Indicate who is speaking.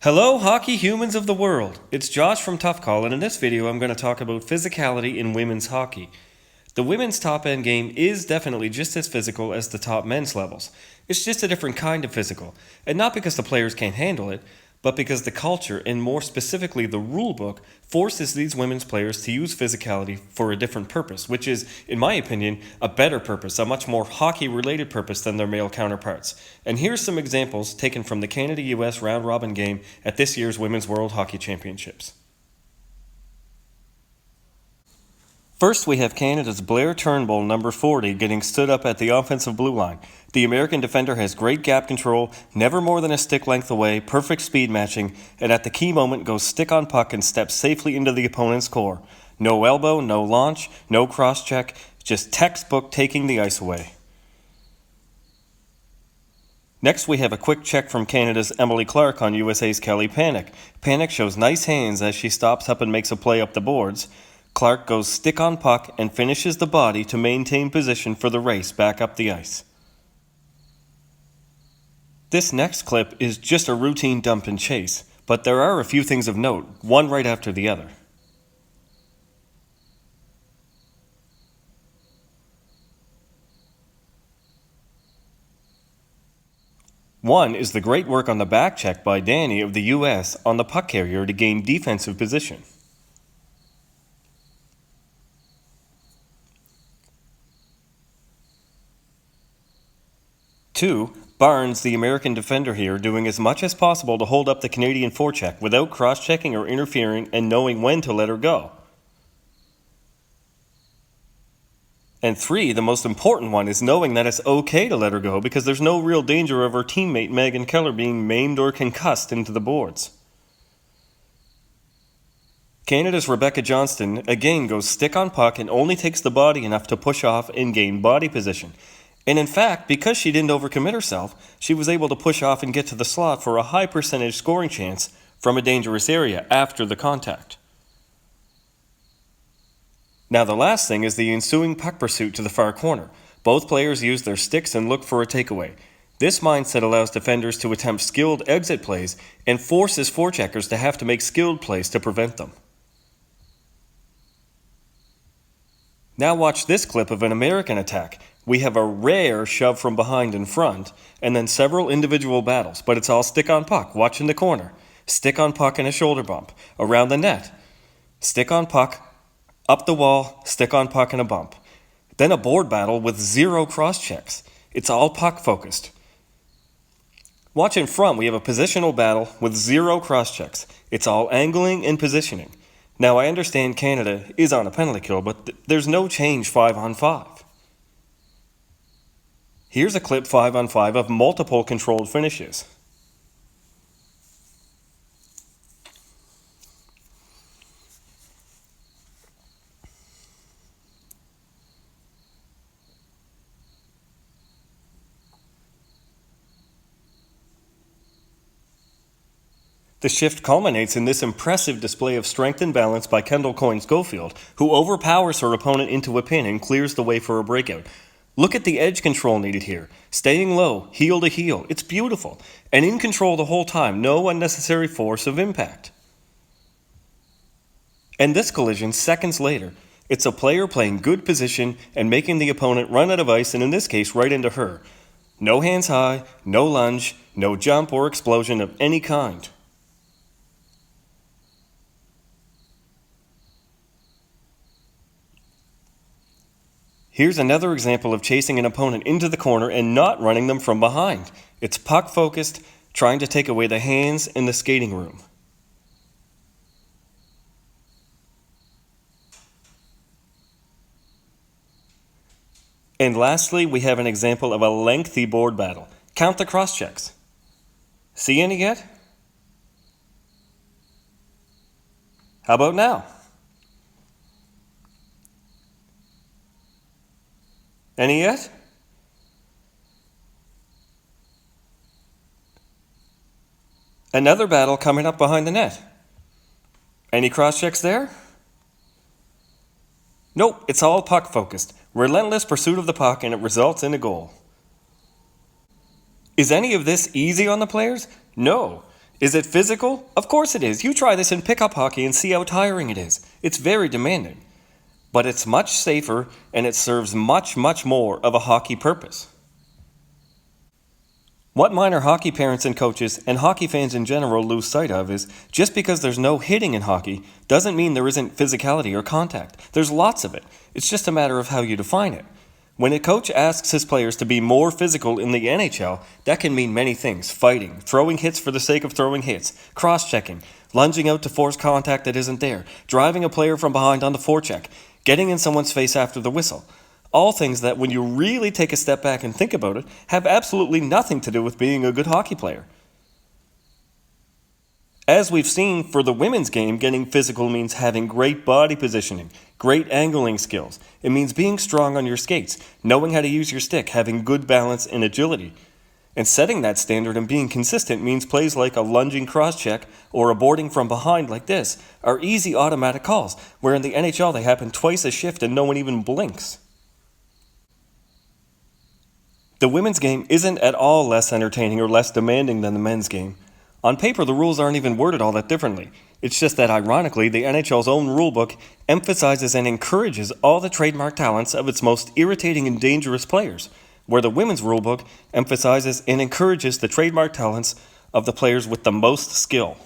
Speaker 1: Hello, hockey humans of the world. It's Josh from Tough Call, and in this video, I'm going to talk about physicality in women's hockey. The women's top end game is definitely just as physical as the top men's levels. It's just a different kind of physical, and not because the players can't handle it, but because the culture, and more specifically the rule book, forces these women's players to use physicality for a different purpose, which is, in my opinion, a better purpose, a much more hockey-related purpose than their male counterparts. And here's some examples taken from the Canada-US round-robin game at this year's Women's World Hockey Championships. First, we have Canada's Blair Turnbull, number 40, getting stood up at the offensive blue line. The American defender has great gap control, never more than a stick length away, perfect speed matching, and at the key moment goes stick on puck and steps safely into the opponent's core. No elbow, no launch, no cross-check, just textbook taking the ice away. Next, we have a quick check from Canada's Emily Clark on USA's Kelly Panic. Panic shows nice hands as she stops up and makes a play up the boards. Clark goes stick on puck and finishes the body to maintain position for the race back up the ice. This next clip is just a routine dump and chase, but there are a few things of note, one right after the other. One is the great work on the back check by Danny of the US on the puck carrier to gain defensive position. Two, Barnes, the American defender here, doing as much as possible to hold up the Canadian forecheck without cross-checking or interfering and knowing when to let her go. And three, the most important one, is knowing that it's okay to let her go because there's no real danger of her teammate Megan Keller being maimed or concussed into the boards. Canada's Rebecca Johnston again goes stick on puck and only takes the body enough to push off and gain body position. And in fact, because she didn't overcommit herself, she was able to push off and get to the slot for a high percentage scoring chance from a dangerous area after the contact. Now the last thing is the ensuing puck pursuit to the far corner. Both players use their sticks and look for a takeaway. This mindset allows defenders to attempt skilled exit plays and forces forecheckers to have to make skilled plays to prevent them. Now watch this clip of an American attack. We have a rare shove from behind in front, and then several individual battles, but it's all stick on puck, watch in the corner, stick on puck and a shoulder bump, around the net, stick on puck, up the wall, stick on puck and a bump. Then a board battle with zero cross checks. It's all puck focused. Watch in front, we have a positional battle with zero cross checks. It's all angling and positioning. Now I understand Canada is on a penalty kill, but there's no change 5-on-5. Here's a clip 5-on-5 of multiple controlled finishes. The shift culminates in this impressive display of strength and balance by Kendall Coyne-Schofield, who overpowers her opponent into a pin and clears the way for a breakout. Look at the edge control needed here. Staying low, heel to heel. It's beautiful. And in control the whole time. No unnecessary force of impact. And this collision, seconds later, it's a player playing good position and making the opponent run out of ice, and in this case, right into her. No hands high, no lunge, no jump or explosion of any kind. Here's another example of chasing an opponent into the corner and not running them from behind. It's puck focused, trying to take away the hands in the skating room. And lastly, we have an example of a lengthy board battle. Count the cross checks. See any yet? How about now? Any yet? Another battle coming up behind the net. Any cross checks there? Nope, it's all puck focused. Relentless pursuit of the puck, and it results in a goal. Is any of this easy on the players? No. Is it physical? Of course it is. You try this in pickup hockey and see how tiring it is. It's very demanding. But it's much safer and it serves much, much more of a hockey purpose. What minor hockey parents and coaches and hockey fans in general lose sight of is just because there's no hitting in hockey doesn't mean there isn't physicality or contact. There's lots of it. It's just a matter of how you define it. When a coach asks his players to be more physical in the NHL, that can mean many things: fighting, throwing hits for the sake of throwing hits, cross-checking, lunging out to force contact that isn't there, driving a player from behind on the forecheck, getting in someone's face after the whistle. All things that, when you really take a step back and think about it, have absolutely nothing to do with being a good hockey player. As we've seen, for the women's game, getting physical means having great body positioning, great angling skills. It means being strong on your skates, knowing how to use your stick, having good balance and agility. And setting that standard and being consistent means plays like a lunging cross-check or a boarding from behind like this are easy automatic calls, where in the NHL they happen twice a shift and no one even blinks. The women's game isn't at all less entertaining or less demanding than the men's game. On paper, the rules aren't even worded all that differently. It's just that, ironically, the NHL's own rulebook emphasizes and encourages all the trademark talents of its most irritating and dangerous players, where the women's rulebook emphasizes and encourages the trademark talents of the players with the most skill.